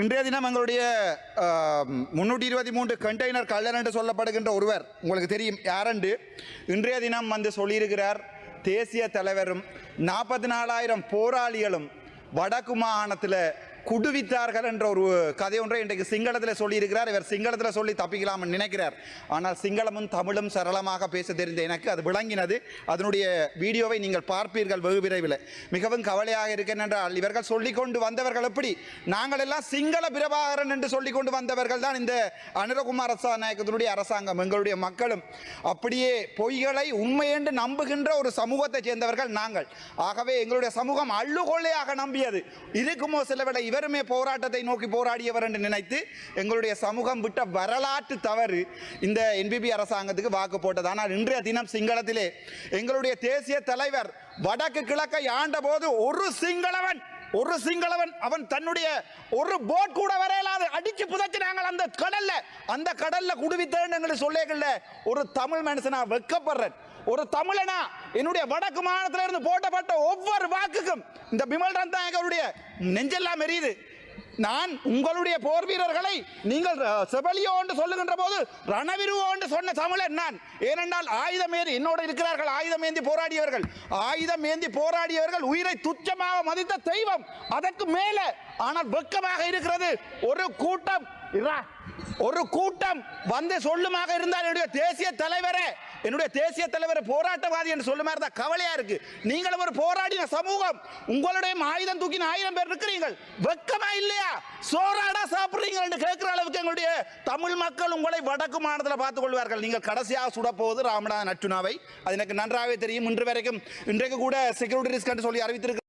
இன்றைய தினம் எங்களுடைய 323 கண்டெய்னர் கள்ளன் என்று சொல்லப்படுகின்ற ஒருவர் உங்களுக்கு தெரியும் யாரென்று இன்றைய தினம் வந்து சொல்லியிருக்கிறார். தேசிய தலைவரும் 44,000 போராளிகளும் வடக்கு மாகாணத்தில் குடுவித்தார்கள் என்ற ஒரு கதை ஒன்றை இன்றைக்கு சிங்களத்தில் சொல்லியிருக்கிறார். இவர் சிங்களத்தில் சொல்லி தப்பிக்கலாம் நினைக்கிறார். ஆனால் சிங்களமும் தமிழும் சரளமாக பேச தெரிந்த எனக்கு அது விளங்கினது. அதனுடைய வீடியோவை நீங்கள் பார்ப்பீர்கள் வெகு விரைவில். மிகவும் கவலையாக இருக்கின்றால் இவர்கள் சொல்லிக்கொண்டு வந்தவர்கள் எப்படி நாங்கள் எல்லாம் சிங்கள பிரபாகரன் என்று சொல்லிக்கொண்டு வந்தவர்கள் தான் இந்த அனுரகுமார் நாயக்கத்தினுடைய அரசாங்கம். எங்களுடைய மக்களும் அப்படியே பொய்களை உண்மை என்று நம்புகின்ற ஒரு சமூகத்தை சேர்ந்தவர்கள் நாங்கள். ஆகவே எங்களுடைய சமூகம் அள்ளுகொள்ளையாக நம்பியது. இருக்குமோ சிலவிட இவருமே போராட்டத்தை நோக்கி போராடியவர் என்று நினைத்து எங்களுடைய சமூகம் விட்ட வரலாற்று தவறு இந்த என்பிபி அரசாங்கத்துக்கு வாக்கு போட்டது. ஆனால் இன்றைய தினம் சிங்களத்திலே எங்களுடைய தேசிய தலைவர் வடக்கு கிழக்கை ஆண்ட போது ஒரு சிங்களவன் அவன் தன்னுடைய ஒரு போட் கூட வரையலாது அடிச்சு புதைச்சினாங்க அந்த கடல்ல குடுவித்தேன்னு சொல்லேகல்ல. ஒரு தமிழ் மனுஷனா வெக்கப்படுறேன். ஒரு தமிழனா என்னுடைய வடக்கு மாநிலத்தில் இருந்து போட்டப்பட்ட ஒவ்வொரு வாக்குக்கும் இந்த பிமல் ரந்தாயகருடைய நெஞ்செல்லாம் எரியுது. நான் உங்களுடைய போர் வீரர்களை நீங்கள் செபலியோ என்று சொல்லுகின்ற போது ரணவிருவோ என்று சொன்ன தமிழன் நான். ஏனென்றால் ஆயுதம் ஏந்தி என்னோட இருக்கிறார்கள். ஆயுதம் ஏந்தி போராடியவர்கள் உயிரை துச்சமாக மதித்த தெய்வம் அதற்கு மேல. ஆனால் வெக்கமாக இருக்கிறது ஒரு கூட்டம் வந்து சொல்லுமாக இருந்தால் என்னுடைய தேசிய தலைவரை போராட்டவாதி என்று சொல்லுமா இருந்தா கவலையா இருக்கு. நீங்களும் ஒரு போராடின சமூகம், உங்களுடைய ஆயுதம் தூக்கின 1000 பேர் இருக்கிறீர்கள். வெக்கமா இல்லையா? சோறாடா சாப்பிடுறீங்க என்று கேட்கிற அளவுக்கு எங்களுடைய தமிழ் மக்கள் உங்களை வடக்கு மாநிலத்தில் பார்த்துக் கொள்வார்கள். நீங்கள் கடைசியாக சுடப்போவது ராமநாதன் அர்ச்சுனாவை. அது எனக்கு நன்றாகவே தெரியும். இன்றைக்கு கூட செக்யூரிட்டி ரிஸ்க் என்று சொல்லி அறிவித்திருக்க